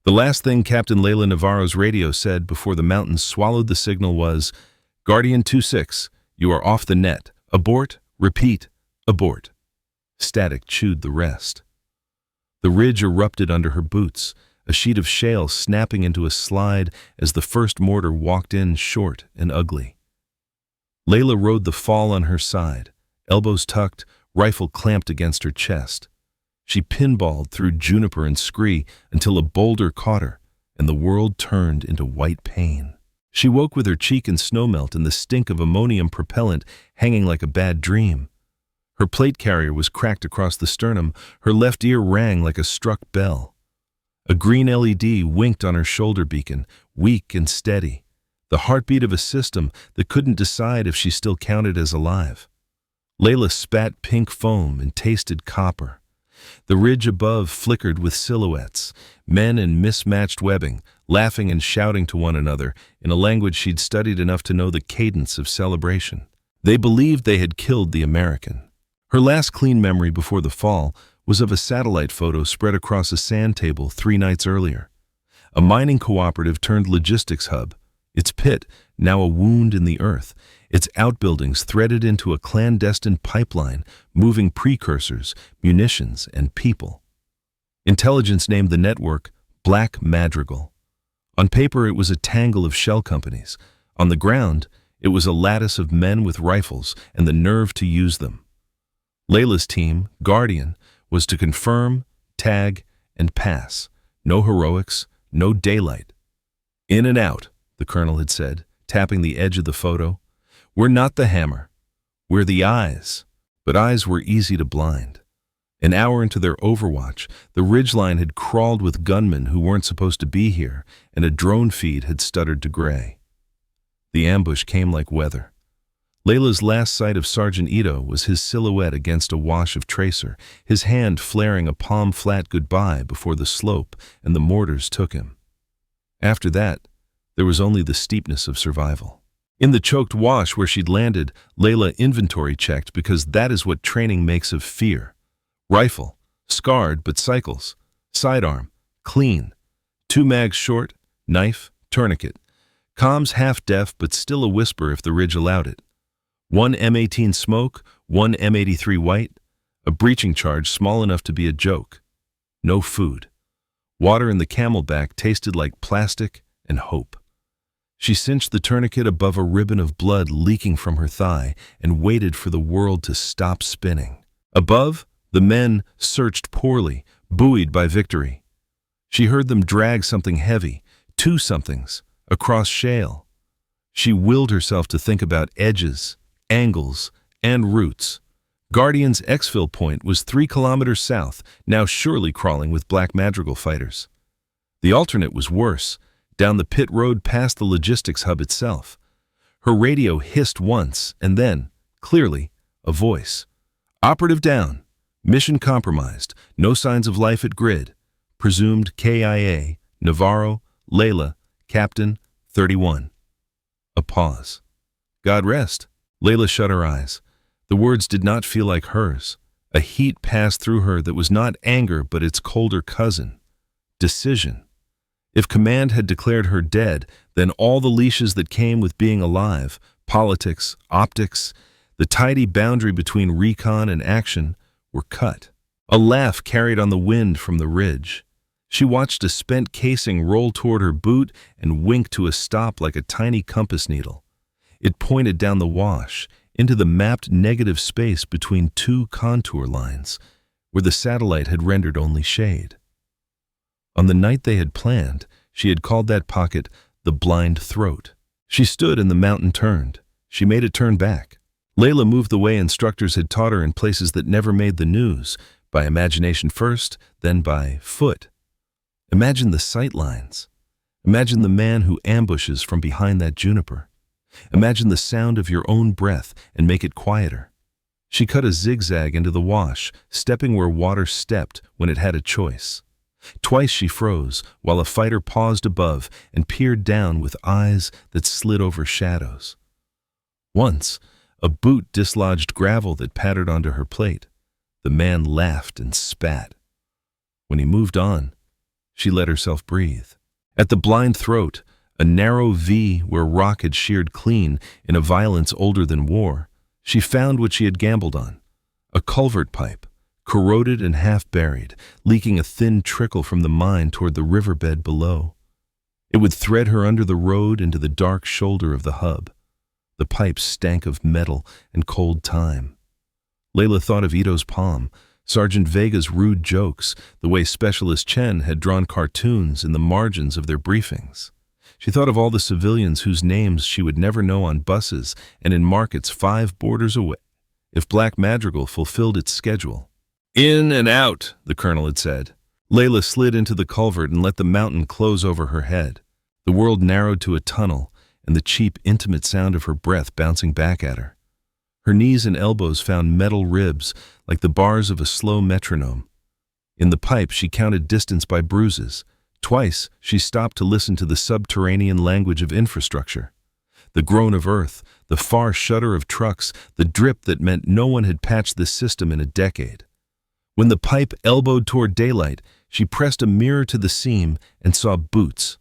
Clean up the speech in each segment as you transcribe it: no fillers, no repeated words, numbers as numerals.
The last thing Captain Leila Navarro's radio said before the mountains swallowed the signal was, "Guardian 2-6, you are off the net. Abort, repeat, abort." Static chewed the rest. The ridge erupted under her boots, a sheet of shale snapping into a slide as the first mortar walked in short and ugly. Leila rode the fall on her side, elbows tucked, rifle clamped against her chest. She pinballed through juniper and scree until a boulder caught her, and the world turned into white pain. She woke with her cheek in snowmelt and the stink of ammonium propellant hanging like a bad dream. Her plate carrier was cracked across the sternum, her left ear rang like a struck bell. A green LED winked on her shoulder beacon, weak and steady, the heartbeat of a system that couldn't decide if she still counted as alive. Leila spat pink foam and tasted copper. The ridge above flickered with silhouettes, men in mismatched webbing, laughing and shouting to one another in a language she'd studied enough to know the cadence of celebration. They believed they had killed the American. Her last clean memory before the fall was of a satellite photo spread across a sand table 3 nights earlier. A mining cooperative turned logistics hub, its pit now a wound in the earth, its outbuildings threaded into a clandestine pipeline, moving precursors, munitions, and people. Intelligence named the network Black Madrigal. On paper, it was a tangle of shell companies. On the ground, it was a lattice of men with rifles and the nerve to use them. Leila's team, Guardian, was to confirm, tag, and pass. No heroics, no daylight. "In and out," the colonel had said, tapping the edge of the photo. "We're not the hammer. We're the eyes." But eyes were easy to blind. An hour into their overwatch, the ridgeline had crawled with gunmen who weren't supposed to be here, and a drone feed had stuttered to gray. The ambush came like weather. Leila's last sight of Sergeant Ito was his silhouette against a wash of tracer, his hand flaring a palm-flat goodbye before the slope and the mortars took him. After that, there was only the steepness of survival. In the choked wash where she'd landed, Leila inventory checked because that is what training makes of fear. Rifle, scarred but cycles. Sidearm, clean. 2 mags short, knife, tourniquet. Comms half-deaf but still a whisper if the ridge allowed it. 1 M18 smoke, 1 M83 white, a breaching charge small enough to be a joke. No food. Water in the camelback tasted like plastic and hope. She cinched the tourniquet above a ribbon of blood leaking from her thigh and waited for the world to stop spinning. Above, the men searched poorly, buoyed by victory. She heard them drag something heavy, 2 somethings, across shale. She willed herself to think about edges, angles, and routes. Guardian's exfil point was 3 kilometers south, now surely crawling with Black Madrigal fighters. The alternate was worse, down the pit road past the logistics hub itself. Her radio hissed once, and then, clearly, a voice. "Operative down. Mission compromised. No signs of life at grid. Presumed KIA, Navarro, Leila, Captain, 31. A pause. "God rest." Leila shut her eyes. The words did not feel like hers. A heat passed through her that was not anger but its colder cousin. Decision. If command had declared her dead, then all the leashes that came with being alive, politics, optics, the tidy boundary between recon and action, were cut. A laugh carried on the wind from the ridge. She watched a spent casing roll toward her boot and wink to a stop like a tiny compass needle. It pointed down the wash, into the mapped negative space between 2 contour lines, where the satellite had rendered only shade. On the night they had planned, she had called that pocket the blind throat. She stood and the mountain turned. She made it turn back. Leila moved the way instructors had taught her in places that never made the news, by imagination first, then by foot. Imagine the sight lines. Imagine the man who ambushes from behind that juniper. Imagine the sound of your own breath and make it quieter. She cut a zigzag into the wash, stepping where water stepped when it had a choice. Twice she froze, while a fighter paused above and peered down with eyes that slid over shadows. Once, a boot dislodged gravel that pattered onto her plate. The man laughed and spat. When he moved on, She let herself breathe. At the blind throat, a narrow V where rock had sheared clean in a violence older than war, she found what she had gambled on. A culvert pipe, corroded and half-buried, leaking a thin trickle from the mine toward the riverbed below. It would thread her under the road into the dark shoulder of the hub. The pipe stank of metal and cold time. Leila thought of Ito's palm, Sergeant Vega's rude jokes, the way Specialist Chen had drawn cartoons in the margins of their briefings. She thought of all the civilians whose names she would never know on buses and in markets 5 borders away, if Black Madrigal fulfilled its schedule. "In and out," the colonel had said. Leila slid into the culvert and let the mountain close over her head. The world narrowed to a tunnel, and the cheap, intimate sound of her breath bouncing back at her. Her knees and elbows found metal ribs, like the bars of a slow metronome. In the pipe, she counted distance by bruises. Twice, she stopped to listen to the subterranean language of infrastructure. The groan of earth, the far shudder of trucks, the drip that meant no one had patched this system in a decade. When the pipe elbowed toward daylight, she pressed a mirror to the seam and saw boots.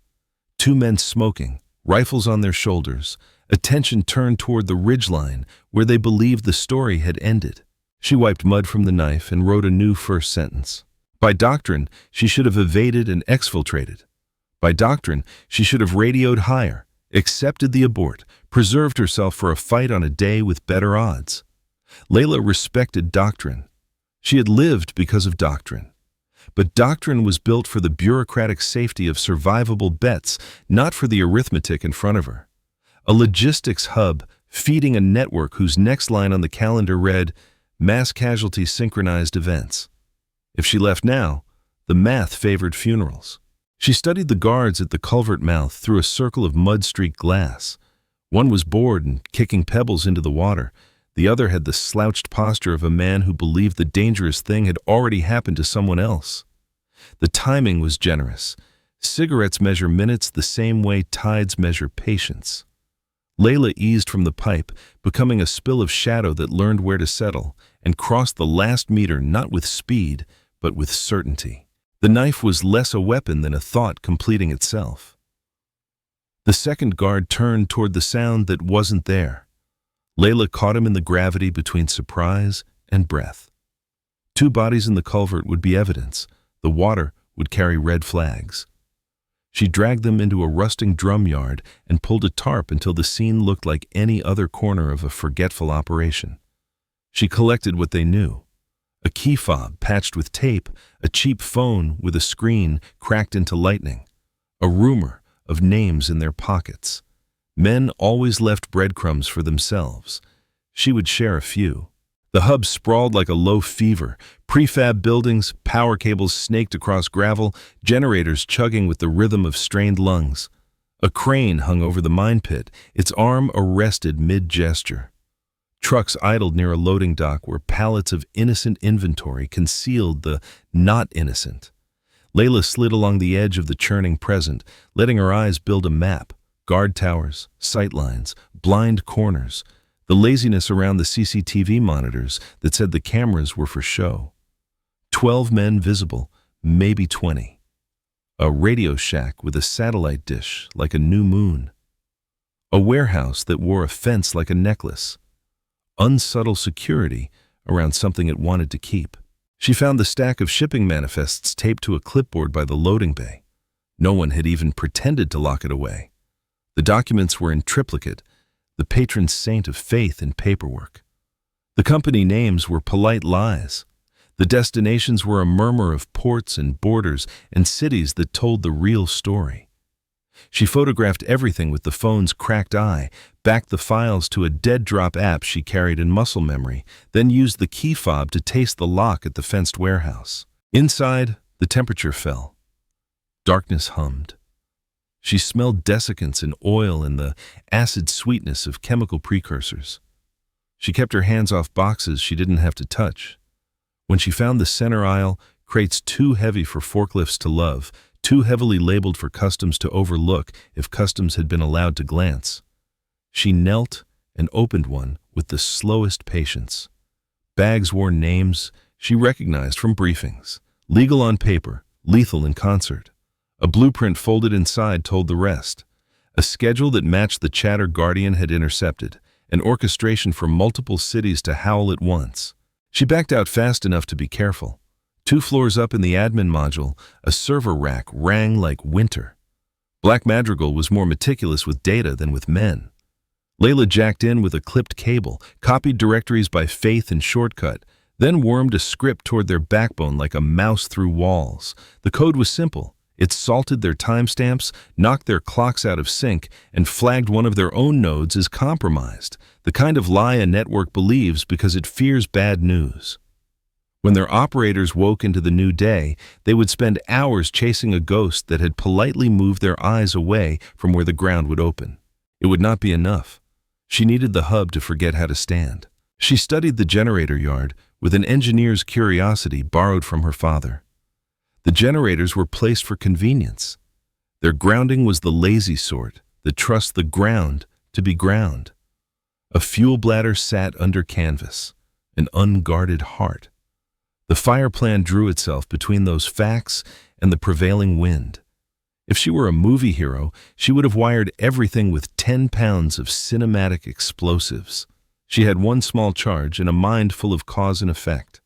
2 men smoking, rifles on their shoulders, attention turned toward the ridgeline where they believed the story had ended. She wiped mud from the knife and wrote a new first sentence. By doctrine, she should have evaded and exfiltrated. By doctrine, she should have radioed higher, accepted the abort, preserved herself for a fight on a day with better odds. Leila respected doctrine. She had lived because of doctrine. But doctrine was built for the bureaucratic safety of survivable bets, not for the arithmetic in front of her. A logistics hub feeding a network whose next line on the calendar read, "Mass casualty synchronized events." If she left now, the math favored funerals. She studied the guards at the culvert mouth through a circle of mud-streaked glass. One was bored and kicking pebbles into the water. The other had the slouched posture of a man who believed the dangerous thing had already happened to someone else. The timing was generous. Cigarettes measure minutes the same way tides measure patience. Leila eased from the pipe, becoming a spill of shadow that learned where to settle, and crossed the last meter not with speed, but with certainty. The knife was less a weapon than a thought completing itself. The second guard turned toward the sound that wasn't there. Leila caught him in the gravity between surprise and breath. 2 bodies in the culvert would be evidence. The water would carry red flags. She dragged them into a rusting drum yard and pulled a tarp until the scene looked like any other corner of a forgetful operation. She collected what they knew. A key fob patched with tape, a cheap phone with a screen cracked into lightning, a rumor of names in their pockets. Men always left breadcrumbs for themselves. She would share a few. The hub sprawled like a low fever, prefab buildings, power cables snaked across gravel, generators chugging with the rhythm of strained lungs. A crane hung over the mine pit, its arm arrested mid-gesture. Trucks idled near a loading dock where pallets of innocent inventory concealed the not innocent. Leila slid along the edge of the churning present, letting her eyes build a map. Guard towers, sight lines, blind corners, the laziness around the CCTV monitors that said the cameras were for show. 12 men visible, maybe 20. A radio shack with a satellite dish like a new moon. A warehouse that wore a fence like a necklace. Unsubtle security around something it wanted to keep. She found the stack of shipping manifests taped to a clipboard by the loading bay. No one had even pretended to lock it away. The documents were in triplicate, the patron saint of faith in paperwork. The company names were polite lies. The destinations were a murmur of ports and borders and cities that told the real story. She photographed everything with the phone's cracked eye, backed the files to a dead-drop app she carried in muscle memory, then used the key fob to taste the lock at the fenced warehouse. Inside, the temperature fell. Darkness hummed. She smelled desiccants and oil and the acid sweetness of chemical precursors. She kept her hands off boxes she didn't have to touch. When she found the center aisle, crates too heavy for forklifts to love, too heavily labeled for customs to overlook if customs had been allowed to glance. She knelt and opened one with the slowest patience. Bags wore names she recognized from briefings. Legal on paper, lethal in concert. A blueprint folded inside told the rest. A schedule that matched the chatter Guardian had intercepted, an orchestration for multiple cities to howl at once. She backed out fast enough to be careful. 2 floors up in the admin module, a server rack rang like winter. Black Madrigal was more meticulous with data than with men. Leila jacked in with a clipped cable, copied directories by faith and shortcut, then wormed a script toward their backbone like a mouse through walls. The code was simple. It salted their timestamps, knocked their clocks out of sync, and flagged one of their own nodes as compromised, the kind of lie a network believes because it fears bad news. When their operators woke into the new day, they would spend hours chasing a ghost that had politely moved their eyes away from where the ground would open. It would not be enough. She needed the hub to forget how to stand. She studied the generator yard with an engineer's curiosity borrowed from her father. The generators were placed for convenience. Their grounding was the lazy sort that trusts the ground to be ground. A fuel bladder sat under canvas, an unguarded heart. The fire plan drew itself between those facts and the prevailing wind. If she were a movie hero, she would have wired everything with 10 pounds of cinematic explosives. She had one small charge and a mind full of cause and effect.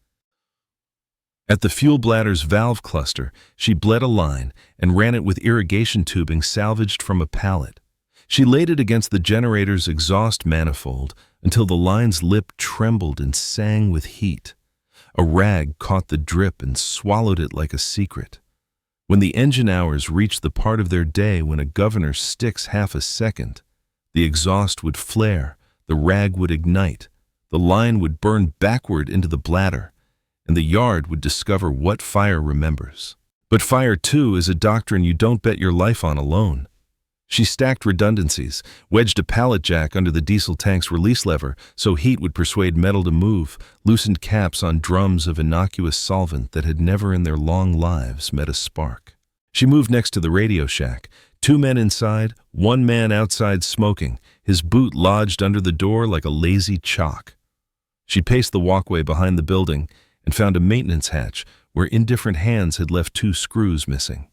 At the fuel bladder's valve cluster, she bled a line and ran it with irrigation tubing salvaged from a pallet. She laid it against the generator's exhaust manifold until the line's lip trembled and sang with heat. A rag caught the drip and swallowed it like a secret. When the engine hours reached the part of their day when a governor sticks half a second, the exhaust would flare, the rag would ignite, the line would burn backward into the bladder, and the yard would discover what fire remembers. But fire, too, is a doctrine you don't bet your life on alone. She stacked redundancies, wedged a pallet jack under the diesel tank's release lever so heat would persuade metal to move, loosened caps on drums of innocuous solvent that had never in their long lives met a spark. She moved next to the radio shack, 2 men inside, 1 man outside smoking, his boot lodged under the door like a lazy chalk. She paced the walkway behind the building and found a maintenance hatch where indifferent hands had left 2 screws missing.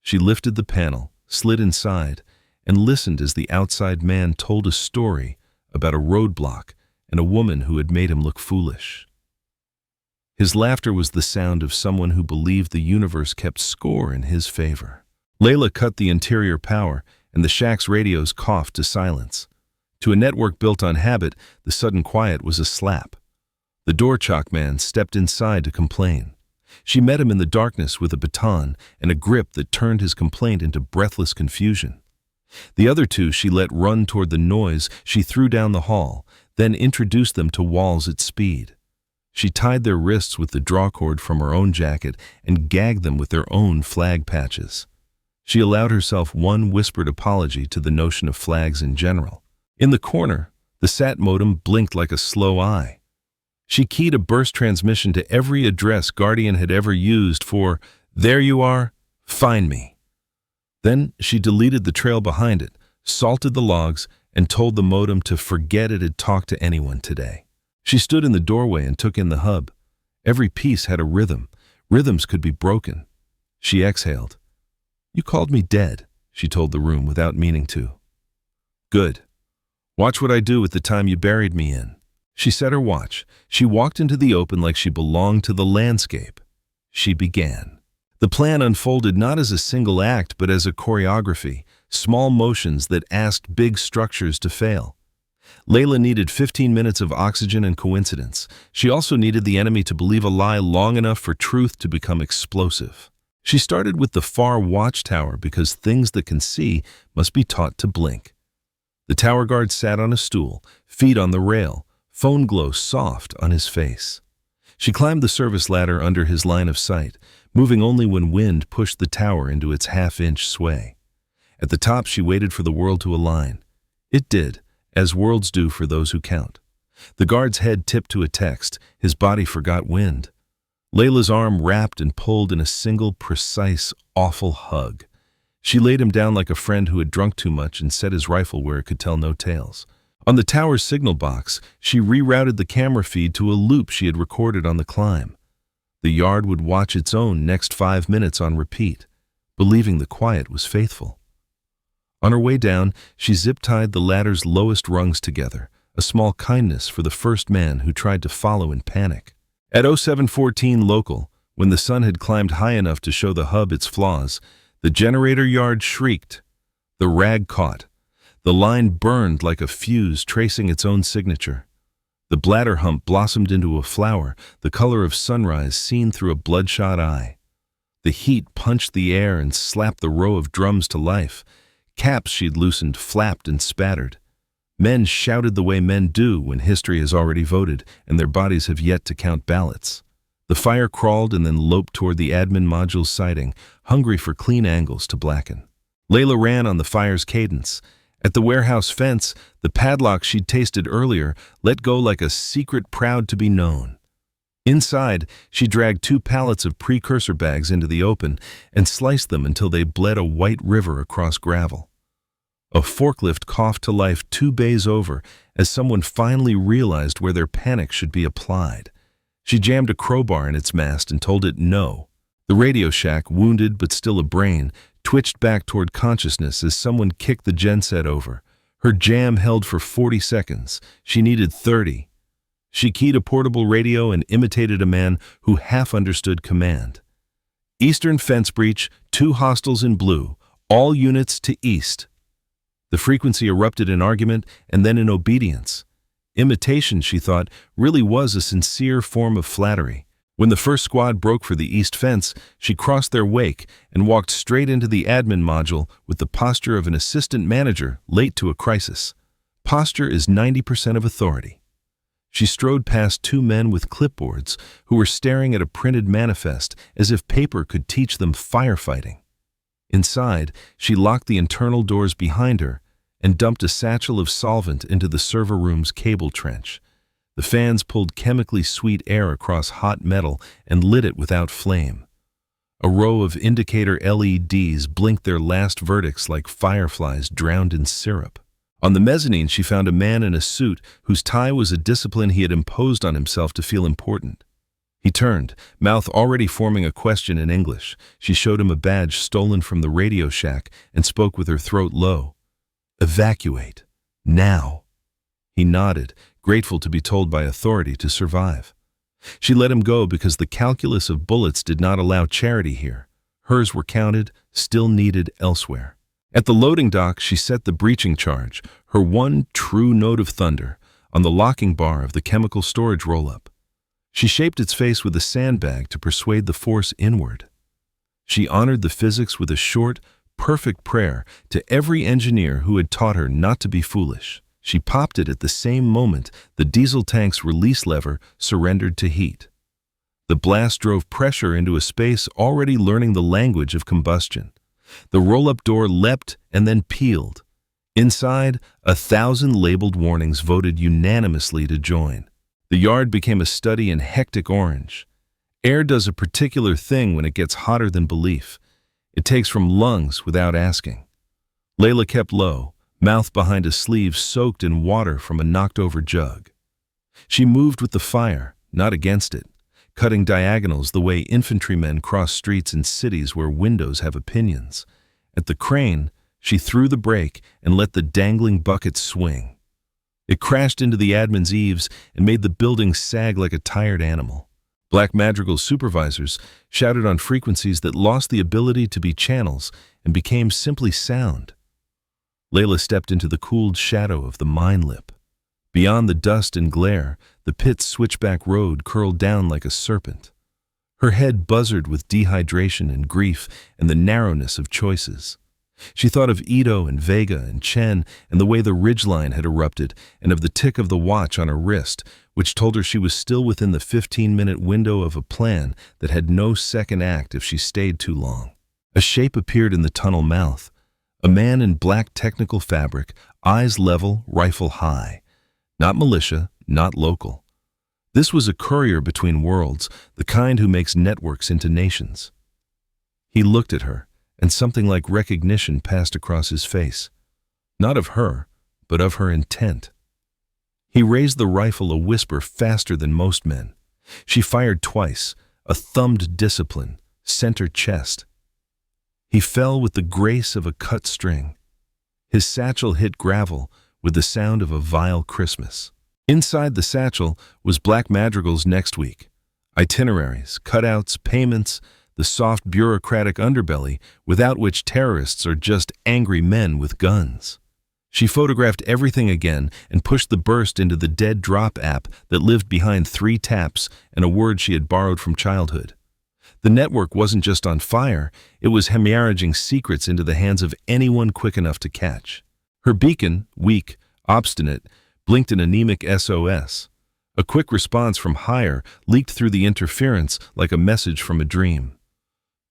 She lifted the panel, slid inside, and listened as the outside man told a story about a roadblock and a woman who had made him look foolish. His laughter was the sound of someone who believed the universe kept score in his favor. Leila cut the interior power, and the shack's radios coughed to silence. To a network built on habit, the sudden quiet was a slap. The door chalk man stepped inside to complain. She met him in the darkness with a baton and a grip that turned his complaint into breathless confusion. The other 2 she let run toward the noise she threw down the hall, then introduced them to walls at speed. She tied their wrists with the drawcord from her own jacket and gagged them with their own flag patches. She allowed herself one whispered apology to the notion of flags in general. In the corner, the SAT modem blinked like a slow eye. She keyed a burst transmission to every address Guardian had ever used for, "There you are, find me." Then she deleted the trail behind it, salted the logs, and told the modem to forget it had talked to anyone today. She stood in the doorway and took in the hub. Every piece had a rhythm. Rhythms could be broken. She exhaled. "You called me dead," she told the room without meaning to. "Good. Watch what I do with the time you buried me in." She set her watch. She walked into the open like she belonged to the landscape. She began. The plan unfolded not as a single act, but as a choreography, small motions that asked big structures to fail. Leila needed 15 minutes of oxygen and coincidence. She also needed the enemy to believe a lie long enough for truth to become explosive. She started with the far watchtower because things that can see must be taught to blink. The tower guard sat on a stool, feet on the rail, phone glow soft on his face. She climbed the service ladder under his line of sight, moving only when wind pushed the tower into its half-inch sway. At the top, she waited for the world to align. It did, as worlds do for those who count. The guard's head tipped to a text. His body forgot wind. Leila's arm wrapped and pulled in a single, precise, awful hug. She laid him down like a friend who had drunk too much and set his rifle where it could tell no tales. On the tower's signal box, she rerouted the camera feed to a loop she had recorded on the climb. The yard would watch its own next 5 minutes on repeat. believing the quiet was faithful. On her way down, she zip-tied the ladder's lowest rungs together, a small kindness for the first man who tried to follow in panic. At 0714 local, when the sun had climbed high enough to show the hub its flaws, the generator yard shrieked. The rag caught. The line burned like a fuse tracing its own signature. The bladder hump blossomed into a flower, the color of sunrise seen through a bloodshot eye. The heat punched the air and slapped the row of drums to life. Caps she'd loosened flapped and spattered. Men shouted the way men do when history has already voted and their bodies have yet to count ballots. The fire crawled and then loped toward the admin module's siding, hungry for clean angles to blacken. Leila ran on the fire's cadence. At the warehouse fence, the padlock she'd tasted earlier let go like a secret proud to be known. Inside, she dragged 2 pallets of precursor bags into the open and sliced them until they bled a white river across gravel. A forklift coughed to life 2 bays over as someone finally realized where their panic should be applied. She jammed a crowbar in its mast and told it no. The Radio Shack, wounded but still a brain, twitched back toward consciousness as someone kicked the genset over. Her jam held for 40 seconds. She needed 30. She keyed a portable radio and imitated a man who half understood command. Eastern fence breach, 2 hostiles in blue, all units to east. The frequency erupted in argument and then in obedience. Imitation, she thought, really was a sincere form of flattery. When the first squad broke for the east fence, she crossed their wake and walked straight into the admin module with the posture of an assistant manager late to a crisis. Posture is 90% of authority. She strode past 2 men with clipboards who were staring at a printed manifest as if paper could teach them firefighting. Inside, she locked the internal doors behind her and dumped a satchel of solvent into the server room's cable trench. The fans pulled chemically sweet air across hot metal and lit it without flame. A row of indicator LEDs blinked their last verdicts like fireflies drowned in syrup. On the mezzanine, she found a man in a suit whose tie was a discipline he had imposed on himself to feel important. He turned, mouth already forming a question in English. She showed him a badge stolen from the Radio Shack and spoke with her throat low. "Evacuate. Now." He nodded, grateful to be told by authority to survive. She let him go because the calculus of bullets did not allow charity here. Hers were counted, still needed elsewhere. At the loading dock, she set the breaching charge, her one true note of thunder, on the locking bar of the chemical storage roll-up. She shaped its face with a sandbag to persuade the force inward. She honored the physics with a short, perfect prayer to every engineer who had taught her not to be foolish. She popped it at the same moment the diesel tank's release lever surrendered to heat. The blast drove pressure into a space already learning the language of combustion. The roll-up door leapt and then peeled. Inside, 1,000 labeled warnings voted unanimously to join. The yard became a study in hectic orange. Air does a particular thing when it gets hotter than belief. It takes from lungs without asking. Leila kept low, mouth behind a sleeve soaked in water from a knocked-over jug. She moved with the fire, not against it, cutting diagonals the way infantrymen cross streets in cities where windows have opinions. At the crane, she threw the brake and let the dangling bucket swing. It crashed into the admin's eaves and made the building sag like a tired animal. Black Madrigal's supervisors shouted on frequencies that lost the ability to be channels and became simply sound. Leila stepped into the cooled shadow of the mine lip. Beyond the dust and glare, the pit's switchback road curled down like a serpent. Her head buzzed with dehydration and grief and the narrowness of choices. She thought of Ito and Vega and Chen and the way the ridgeline had erupted and of the tick of the watch on her wrist, which told her she was still within the 15-minute window of a plan that had no second act if she stayed too long. A shape appeared in the tunnel mouth. A man in black technical fabric, eyes level, rifle high. Not militia, not local. This was a courier between worlds, the kind who makes networks into nations. He looked at her, and something like recognition passed across his face. Not of her, but of her intent. He raised the rifle a whisper faster than most men. She fired twice, a thumbed discipline, center chest. He fell with the grace of a cut string. His satchel hit gravel with the sound of a vile Christmas. Inside the satchel was Black Madrigal's next week. Itineraries, cutouts, payments, the soft bureaucratic underbelly without which terrorists are just angry men with guns. She photographed everything again and pushed the burst into the dead drop app that lived behind 3 taps and a word she had borrowed from childhood. The network wasn't just on fire, it was hemorrhaging secrets into the hands of anyone quick enough to catch. Her beacon, weak, obstinate, blinked an anemic SOS. A quick response from higher leaked through the interference like a message from a dream.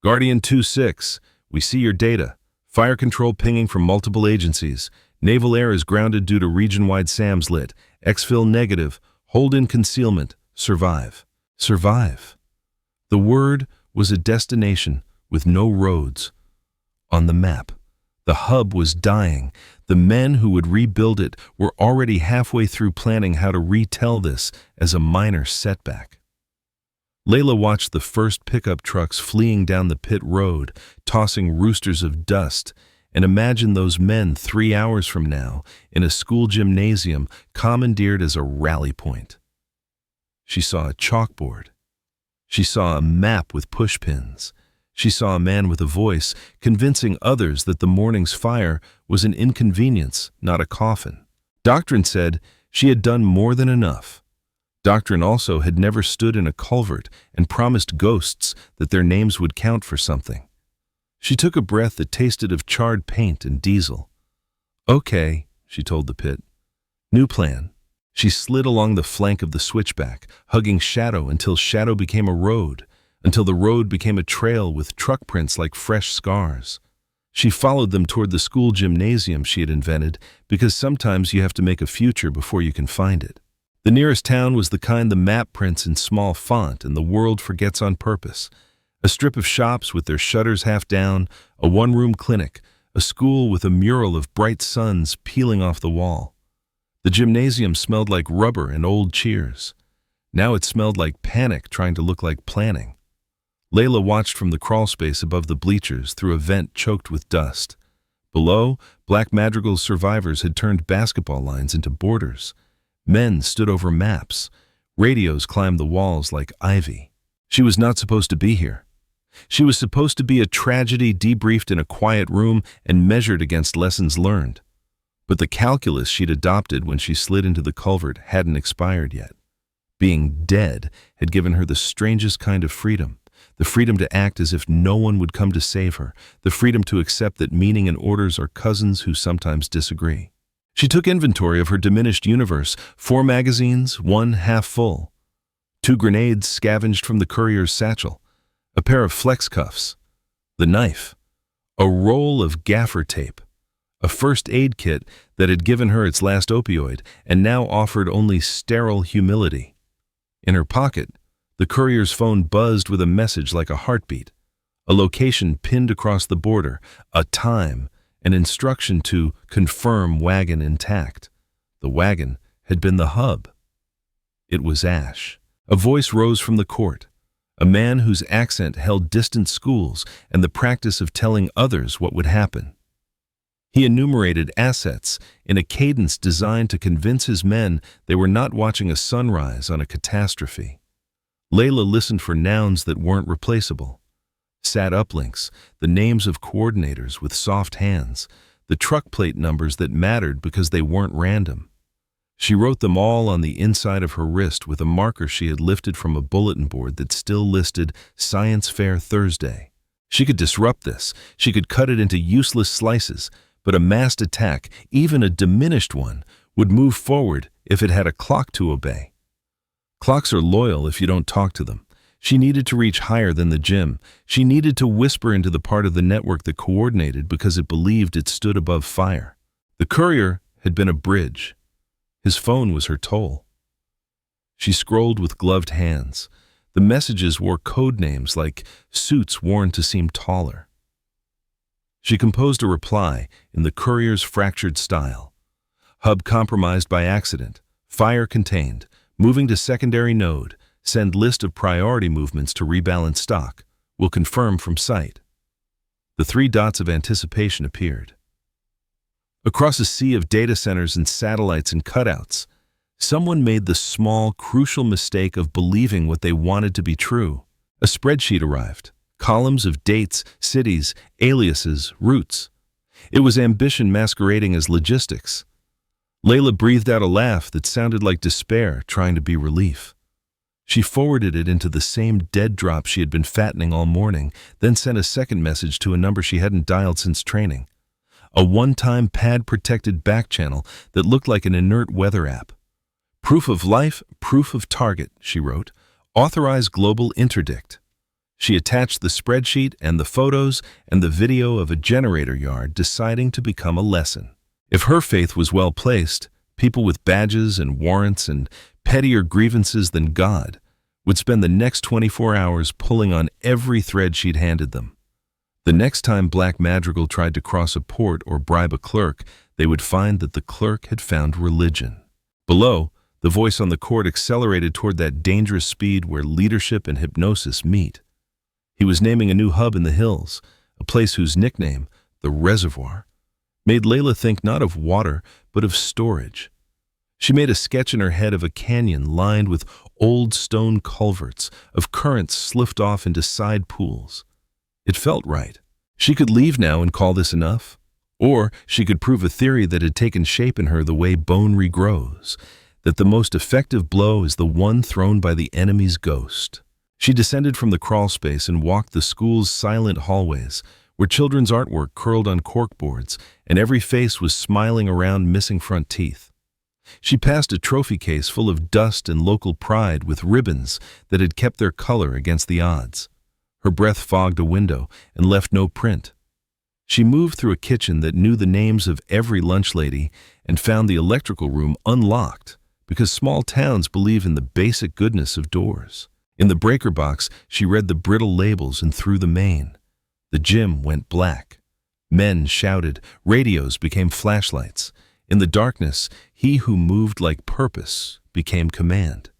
Guardian 2-6, we see your data. Fire control pinging from multiple agencies. Naval air is grounded due to region-wide SAMs lit. Exfil negative. Hold in concealment. Survive. Survive. The word was a destination with no roads. On the map, the hub was dying. The men who would rebuild it were already halfway through planning how to retell this as a minor setback. Leila watched the first pickup trucks fleeing down the pit road, tossing roosters of dust, and imagined those men 3 hours from now in a school gymnasium commandeered as a rally point. She saw a chalkboard. She saw a map with pushpins. She saw a man with a voice convincing others that the morning's fire was an inconvenience, not a coffin. Doctrine said she had done more than enough. Doctrine also had never stood in a culvert and promised ghosts that their names would count for something. She took a breath that tasted of charred paint and diesel. Okay, she told the pit. New plan. She slid along the flank of the switchback, hugging shadow until shadow became a road, until the road became a trail with truck prints like fresh scars. She followed them toward the school gymnasium she had invented because sometimes you have to make a future before you can find it. The nearest town was the kind the map prints in small font and the world forgets on purpose. A strip of shops with their shutters half down, a one-room clinic, a school with a mural of bright suns peeling off the wall. The gymnasium smelled like rubber and old cheers. Now it smelled like panic trying to look like planning. Leila watched from the crawlspace above the bleachers through a vent choked with dust. Below, Black Madrigal's survivors had turned basketball lines into borders. Men stood over maps. Radios climbed the walls like ivy. She was not supposed to be here. She was supposed to be a tragedy debriefed in a quiet room and measured against lessons learned. But the calculus she'd adopted when she slid into the culvert hadn't expired yet. Being dead had given her the strangest kind of freedom, the freedom to act as if no one would come to save her, the freedom to accept that meaning and orders are cousins who sometimes disagree. She took inventory of her diminished universe, 4 magazines, 1 half full. 2 grenades scavenged from the courier's satchel, a pair of flex cuffs, the knife, a roll of gaffer tape, a first aid kit that had given her its last opioid and now offered only sterile humility. In her pocket, the courier's phone buzzed with a message like a heartbeat, a location pinned across the border, a time, an instruction to confirm wagon intact. The wagon had been the hub. It was Ash. A voice rose from the court, a man whose accent held distant schools and the practice of telling others what would happen. He enumerated assets in a cadence designed to convince his men they were not watching a sunrise on a catastrophe. Leila listened for nouns that weren't replaceable. Sat uplinks, the names of coordinators with soft hands, the truck plate numbers that mattered because they weren't random. She wrote them all on the inside of her wrist with a marker she had lifted from a bulletin board that still listed Science Fair Thursday. She could disrupt this. She could cut it into useless slices, but a massed attack, even a diminished one, would move forward if it had a clock to obey. Clocks are loyal if you don't talk to them. She needed to reach higher than the gym. She needed to whisper into the part of the network that coordinated because it believed it stood above fire. The courier had been a bridge. His phone was her toll. She scrolled with gloved hands. The messages wore code names like suits worn to seem taller. She composed a reply in the courier's fractured style. Hub compromised by accident. Fire contained. Moving to secondary node. Send list of priority movements to rebalance stock. Will confirm from site. The three dots of anticipation appeared. Across a sea of data centers and satellites and cutouts, someone made the small, crucial mistake of believing what they wanted to be true. A spreadsheet arrived. Columns of dates, cities, aliases, routes. It was ambition masquerading as logistics. Leila breathed out a laugh that sounded like despair trying to be relief. She forwarded it into the same dead drop she had been fattening all morning, then sent a second message to a number she hadn't dialed since training. A one-time pad-protected back channel that looked like an inert weather app. Proof of life, proof of target, she wrote. Authorize global interdict. She attached the spreadsheet and the photos and the video of a generator yard deciding to become a lesson. If her faith was well placed, people with badges and warrants and pettier grievances than God would spend the next 24 hours pulling on every thread she'd handed them. The next time Black Madrigal tried to cross a port or bribe a clerk, they would find that the clerk had found religion. Below, the voice on the cord accelerated toward that dangerous speed where leadership and hypnosis meet. He was naming a new hub in the hills, a place whose nickname, the Reservoir, made Leila think not of water, but of storage. She made a sketch in her head of a canyon lined with old stone culverts, of currents sloughed off into side pools. It felt right. She could leave now and call this enough. Or she could prove a theory that had taken shape in her the way bone regrows, that the most effective blow is the one thrown by the enemy's ghost. She descended from the crawl space and walked the school's silent hallways, where children's artwork curled on corkboards and every face was smiling around missing front teeth. She passed a trophy case full of dust and local pride with ribbons that had kept their color against the odds. Her breath fogged a window and left no print. She moved through a kitchen that knew the names of every lunch lady and found the electrical room unlocked because small towns believe in the basic goodness of doors. In the breaker box, she read the brittle labels and threw the main. The gym went black. Men shouted, radios became flashlights. In the darkness, he who moved like purpose became command.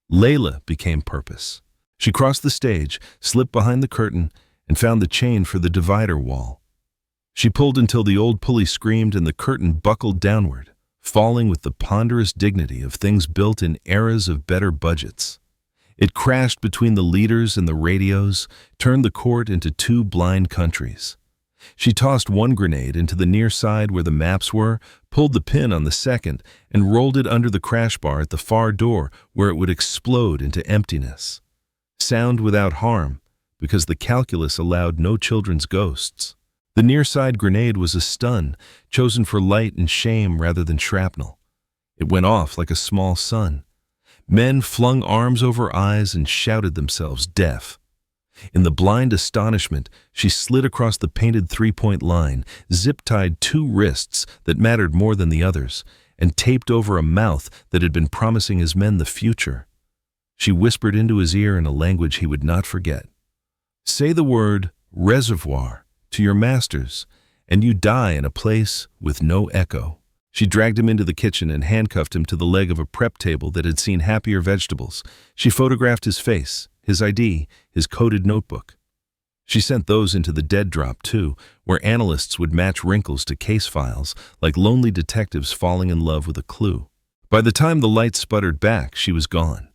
Leila became purpose. She crossed the stage, slipped behind the curtain, and found the chain for the divider wall. She pulled until the old pulley screamed and the curtain buckled downward, falling with the ponderous dignity of things built in eras of better budgets. It crashed between the leaders and the radios, turned the court into two blind countries. She tossed one grenade into the near side where the maps were, pulled the pin on the second, and rolled it under the crash bar at the far door where it would explode into emptiness. Sound without harm, because the calculus allowed no children's ghosts. The near side grenade was a stun, chosen for light and shame rather than shrapnel. It went off like a small sun. Men flung arms over eyes and shouted themselves deaf. In the blind astonishment, she slid across the painted three-point line, zip-tied two wrists that mattered more than the others, and taped over a mouth that had been promising his men the future. She whispered into his ear in a language he would not forget. Say the word reservoir to your masters, and you die in a place with no echo. She dragged him into the kitchen and handcuffed him to the leg of a prep table that had seen happier vegetables. She photographed his face, his ID, his coded notebook. She sent those into the dead drop, too, where analysts would match wrinkles to case files like lonely detectives falling in love with a clue. By the time the lights sputtered back, she was gone.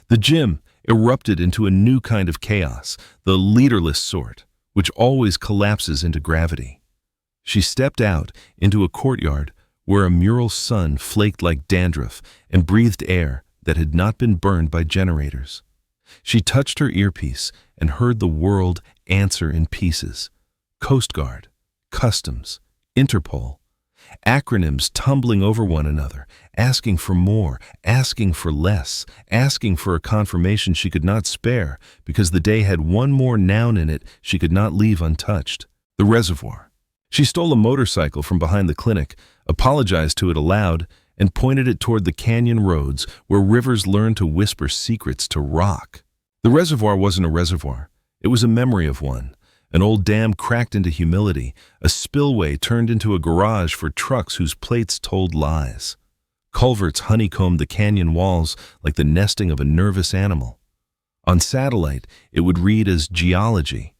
The gym erupted into a new kind of chaos, the leaderless sort, which always collapses into gravity. She stepped out into a courtyard where a mural sun flaked like dandruff and breathed air that had not been burned by generators. She touched her earpiece and heard the world answer in pieces. Coast Guard, Customs, Interpol, acronyms tumbling over one another, asking for more, asking for less, asking for a confirmation she could not spare because the day had one more noun in it she could not leave untouched. The reservoir. She stole a motorcycle from behind the clinic, apologized to it aloud, and pointed it toward the canyon roads where rivers learned to whisper secrets to rock. The reservoir wasn't a reservoir. It was a memory of one. An old dam cracked into humility, a spillway turned into a garage for trucks whose plates told lies. Culverts honeycombed the canyon walls like the nesting of a nervous animal. On satellite, it would read as geology.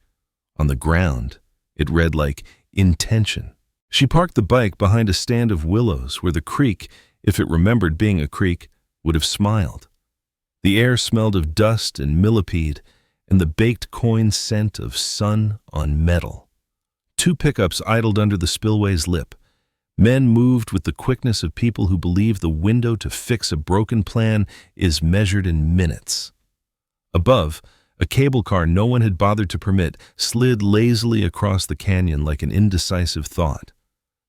On the ground, It read like intention. She parked the bike behind a stand of willows where the creek, if it remembered being a creek, would have smiled. The air smelled of dust and millipede and the baked coin scent of sun on metal. 2 pickups idled under the spillway's lip. Men moved with the quickness of people who believe the window to fix a broken plan is measured in minutes. Above, a cable car no one had bothered to permit slid lazily across the canyon like an indecisive thought.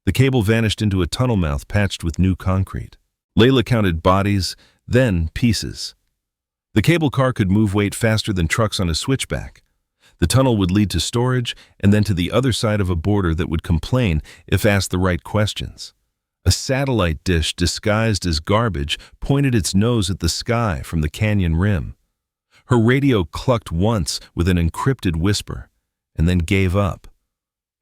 The cable vanished into a tunnel mouth patched with new concrete. Leila counted bodies, then pieces. The cable car could move weight faster than trucks on a switchback. The tunnel would lead to storage and then to the other side of a border that would complain if asked the right questions. A satellite dish disguised as garbage pointed its nose at the sky from the canyon rim. Her radio clucked once with an encrypted whisper, and then gave up.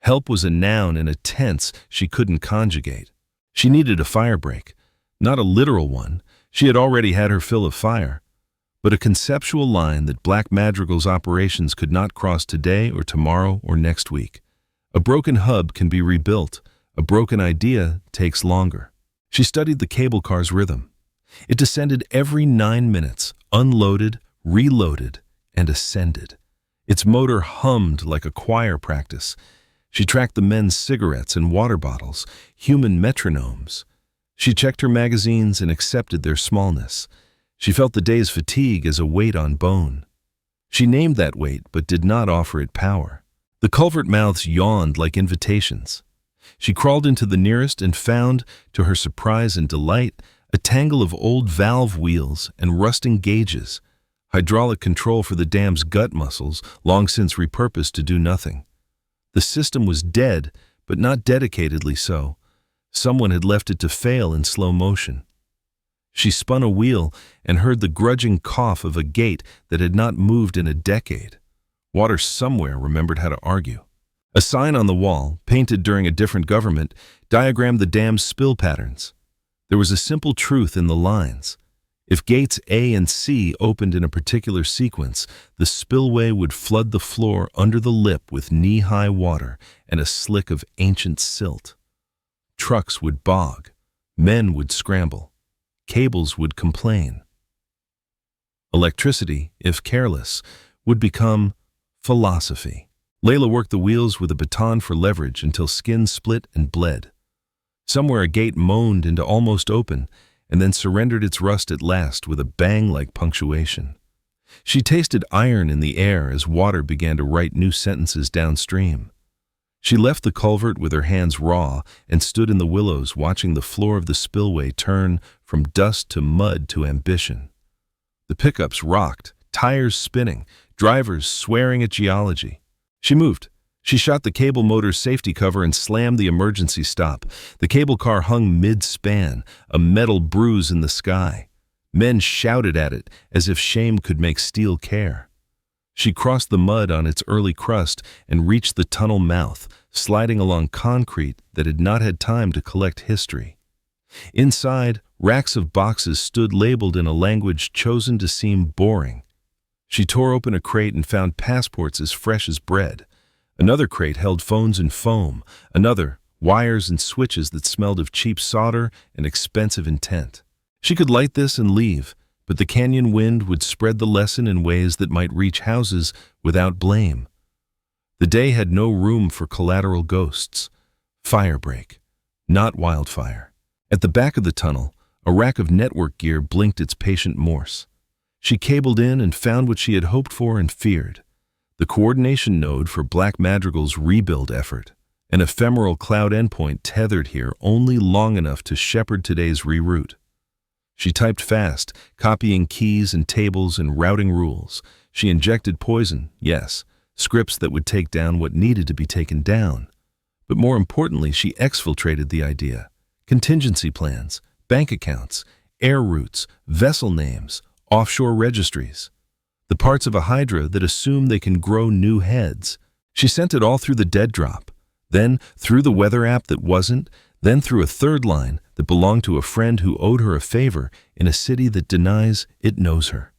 Help was a noun in a tense she couldn't conjugate. She needed a firebreak, not a literal one. She had already had her fill of fire, but a conceptual line that Black Madrigal's operations could not cross today or tomorrow or next week. A broken hub can be rebuilt. A broken idea takes longer. She studied the cable car's rhythm. It descended every 9 minutes, unloaded, reloaded, and ascended. Its motor hummed like a choir practice. She tracked the men's cigarettes and water bottles, human metronomes. She checked her magazines and accepted their smallness. She felt the day's fatigue as a weight on bone. She named that weight but did not offer it power. The culvert mouths yawned like invitations. She crawled into the nearest and found, to her surprise and delight, a tangle of old valve wheels and rusting gauges, hydraulic control for the dam's gut muscles, long since repurposed to do nothing. The system was dead, but not dedicatedly so. Someone had left it to fail in slow motion. She spun a wheel and heard the grudging cough of a gate that had not moved in a decade. Water somewhere remembered how to argue. A sign on the wall, painted during a different government, diagrammed the dam's spill patterns. There was a simple truth in the lines. If gates A and C opened in a particular sequence, the spillway would flood the floor under the lip with knee-high water and a slick of ancient silt. Trucks would bog. Men would scramble. Cables would complain. Electricity, if careless, would become philosophy. Leila worked the wheels with a baton for leverage until skin split and bled. Somewhere a gate moaned into almost open and then surrendered its rust at last with a bang like punctuation. She tasted iron in the air as water began to write new sentences downstream. She left the culvert with her hands raw and stood in the willows watching the floor of the spillway turn from dust to mud to ambition. The pickups rocked, tires spinning, drivers swearing at geology. She moved. She shot the cable motor's safety cover and slammed the emergency stop. The cable car hung mid-span, a metal bruise in the sky. Men shouted at it as if shame could make steel care. She crossed the mud on its early crust and reached the tunnel mouth, sliding along concrete that had not had time to collect history. Inside, racks of boxes stood labeled in a language chosen to seem boring. She tore open a crate and found passports as fresh as bread. Another crate held phones and foam. Another, wires and switches that smelled of cheap solder and expensive intent. She could light this and leave, but the canyon wind would spread the lesson in ways that might reach houses without blame. The day had no room for collateral ghosts. Firebreak, not wildfire. At the back of the tunnel, a rack of network gear blinked its patient Morse. She cabled in and found what she had hoped for and feared. The coordination node for Black Madrigal's rebuild effort, an ephemeral cloud endpoint tethered here only long enough to shepherd today's reroute. She typed fast, copying keys and tables and routing rules. She injected poison, yes, scripts that would take down what needed to be taken down. But more importantly, she exfiltrated the idea. Contingency plans, bank accounts, air routes, vessel names, offshore registries. The parts of a hydra that assume they can grow new heads. She sent it all through the dead drop, then through the weather app that wasn't, then through a third line that belonged to a friend who owed her a favor in a city that denies it knows her.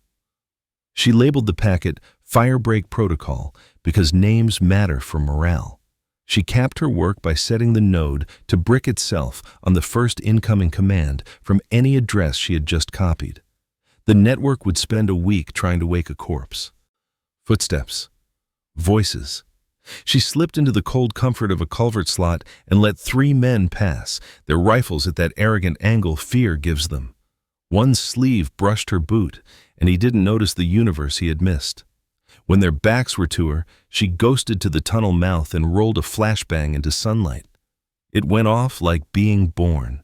She labeled the packet Firebreak Protocol because names matter for morale. She capped her work by setting the node to brick itself on the first incoming command from any address she had just copied. The network would spend a week trying to wake a corpse. Footsteps. Voices. She slipped into the cold comfort of a culvert slot and let 3 men pass, their rifles at that arrogant angle fear gives them. One sleeve brushed her boot, and he didn't notice the universe he had missed. When their backs were to her, she ghosted to the tunnel mouth and rolled a flashbang into sunlight. It went off like being born.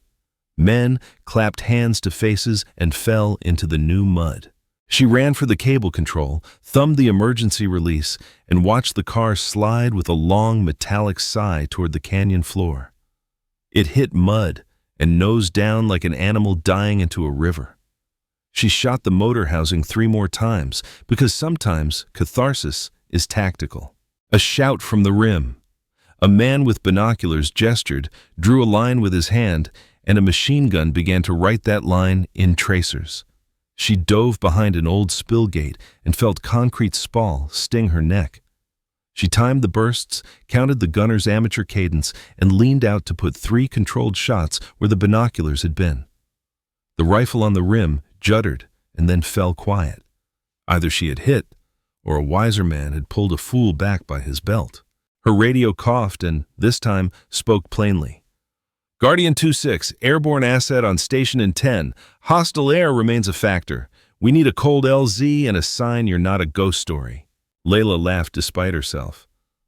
Men clapped hands to faces and fell into the new mud. She ran for the cable control, thumbed the emergency release, and watched the car slide with a long metallic sigh toward the canyon floor. It hit mud and nosed down like an animal dying into a river. She shot the motor housing 3 more times because sometimes catharsis is tactical. A shout from the rim. A man with binoculars gestured, drew a line with his hand, and a machine gun began to write that line in tracers. She dove behind an old spill gate and felt concrete spall sting her neck. She timed the bursts, counted the gunner's amateur cadence, and leaned out to put 3 controlled shots where the binoculars had been. The rifle on the rim juddered and then fell quiet. Either she had hit, or a wiser man had pulled a fool back by his belt. Her radio coughed and, this time, spoke plainly. Guardian 2-6, airborne asset on station in 10. Hostile air remains a factor. We need a cold LZ and a sign you're not a ghost story. Leila laughed despite herself.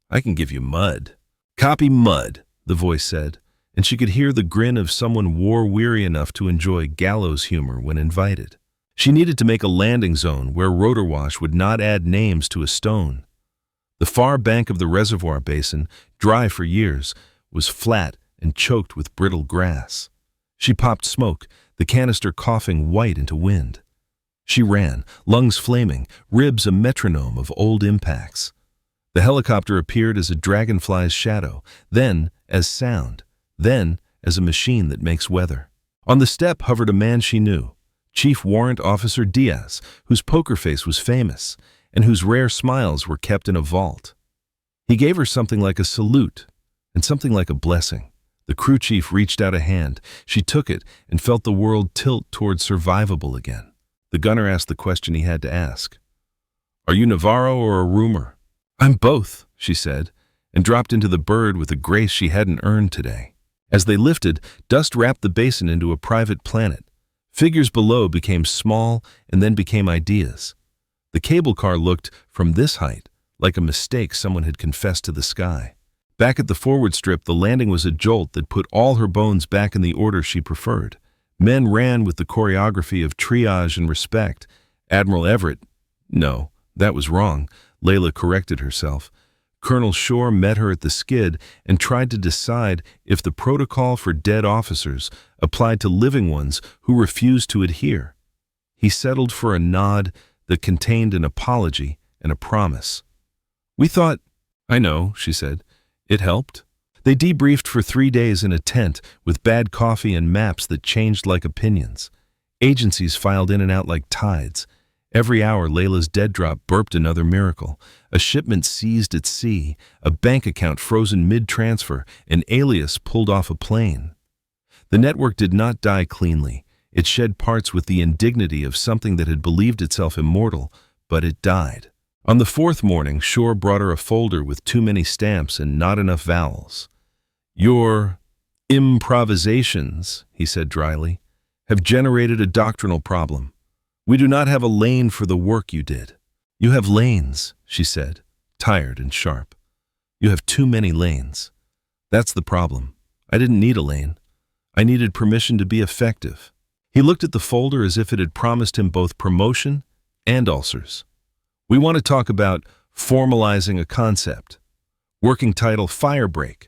I can give you mud. Copy mud, the voice said, and she could hear the grin of someone war-weary enough to enjoy gallows humor when invited. She needed to make a landing zone where rotor wash would not add names to a stone. The far bank of the reservoir basin, dry for years, was flat and choked with brittle grass. She popped smoke, the canister coughing white into wind. She ran, lungs flaming, ribs a metronome of old impacts. The helicopter appeared as a dragonfly's shadow, then as sound, then as a machine that makes weather. On the step hovered a man she knew, Chief Warrant Officer Diaz, whose poker face was famous, and whose rare smiles were kept in a vault. He gave her something like a salute, and something like a blessing. The crew chief reached out a hand. She took it and felt the world tilt toward survivable again. The gunner asked the question he had to ask. Are you Navarro or a rumor? I'm both, she said, and dropped into the bird with a grace she hadn't earned today. As they lifted, dust wrapped the basin into a private planet. Figures below became small and then became ideas. The cable car looked, from this height, like a mistake someone had confessed to the sky. Back at the forward strip, the landing was a jolt that put all her bones back in the order she preferred. Men ran with the choreography of triage and respect. Admiral Everett, no, that was wrong. Leila corrected herself. Colonel Shore met her at the skid and tried to decide if the protocol for dead officers applied to living ones who refused to adhere. He settled for a nod that contained an apology and a promise. We thought, I know, she said. It helped. They debriefed for 3 days in a tent with bad coffee and maps that changed like opinions. Agencies filed in and out like tides. Every hour, Leila's dead drop burped another miracle. A shipment seized at sea, a bank account frozen mid-transfer, an alias pulled off a plane. The network did not die cleanly. It shed parts with the indignity of something that had believed itself immortal, but it died. On the 4th morning, Shore brought her a folder with too many stamps and not enough vowels. Your improvisations, he said dryly, have generated a doctrinal problem. We do not have a lane for the work you did. You have lanes, she said, tired and sharp. You have too many lanes. That's the problem. I didn't need a lane. I needed permission to be effective. He looked at the folder as if it had promised him both promotion and ulcers. We want to talk about formalizing a concept. Working title Firebreak.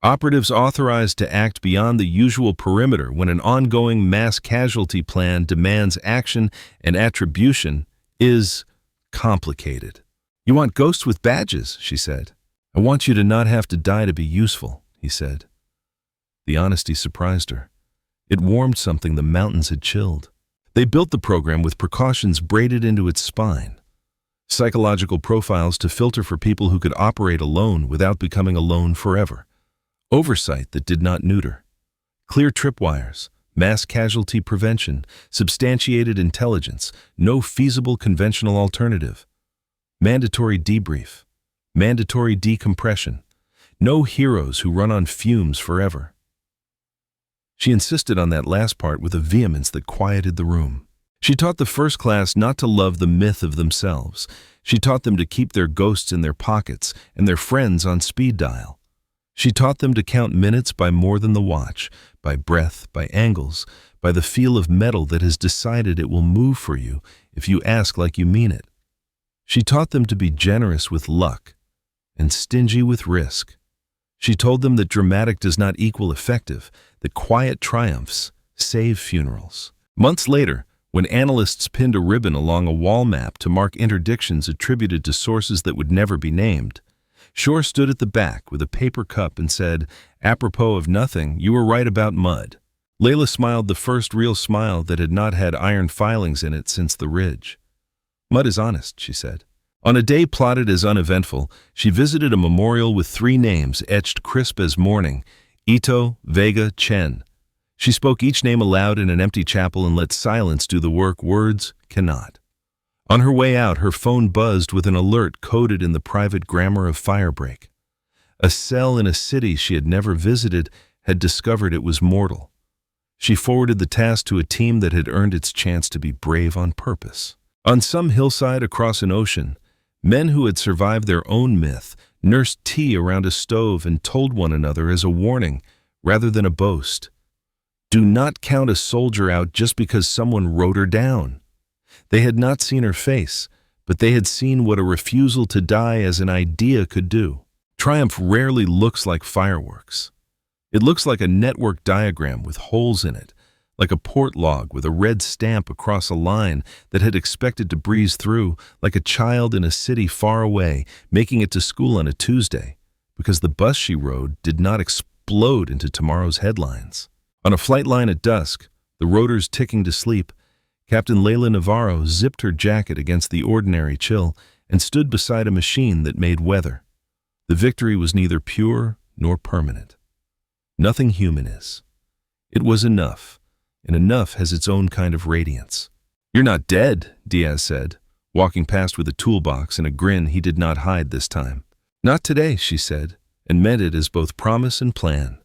Operatives authorized to act beyond the usual perimeter when an ongoing mass casualty plan demands action and attribution is complicated. You want ghosts with badges, she said. I want you to not have to die to be useful, he said. The honesty surprised her. It warmed something the mountains had chilled. They built the program with precautions braided into its spine. Psychological profiles to filter for people who could operate alone without becoming alone forever. Oversight that did not neuter. Clear tripwires, mass casualty prevention, substantiated intelligence, no feasible conventional alternative. Mandatory debrief, mandatory decompression, no heroes who run on fumes forever. She insisted on that last part with a vehemence that quieted the room. She taught the first class not to love the myth of themselves. She taught them to keep their ghosts in their pockets and their friends on speed dial. She taught them to count minutes by more than the watch, by breath, by angles, by the feel of metal that has decided it will move for you if you ask like you mean it. She taught them to be generous with luck and stingy with risk. She told them that dramatic does not equal effective, that quiet triumphs save funerals. Months later, when analysts pinned a ribbon along a wall map to mark interdictions attributed to sources that would never be named, Shore stood at the back with a paper cup and said, "Apropos of nothing, you were right about mud." Leila smiled the first real smile that had not had iron filings in it since the ridge. "Mud is honest," she said. On a day plotted as uneventful, she visited a memorial with 3 names etched crisp as morning: Ito, Vega, Chen. She spoke each name aloud in an empty chapel and let silence do the work words cannot. On her way out, her phone buzzed with an alert coded in the private grammar of Firebreak. A cell in a city she had never visited had discovered it was mortal. She forwarded the task to a team that had earned its chance to be brave on purpose. On some hillside across an ocean, men who had survived their own myth nursed tea around a stove and told one another as a warning rather than a boast. Do not count a soldier out just because someone wrote her down. They had not seen her face, but they had seen what a refusal to die as an idea could do. Triumph rarely looks like fireworks. It looks like a network diagram with holes in it, like a port log with a red stamp across a line that had expected to breeze through, like a child in a city far away making it to school on a Tuesday, because the bus she rode did not explode into tomorrow's headlines. On a flight line at dusk, the rotors ticking to sleep, Captain Leila Navarro zipped her jacket against the ordinary chill and stood beside a machine that made weather. The victory was neither pure nor permanent. Nothing human is. It was enough, and enough has its own kind of radiance. "You're not dead," Diaz said, walking past with a toolbox and a grin he did not hide this time. "Not today," she said, and meant it as both promise and plan.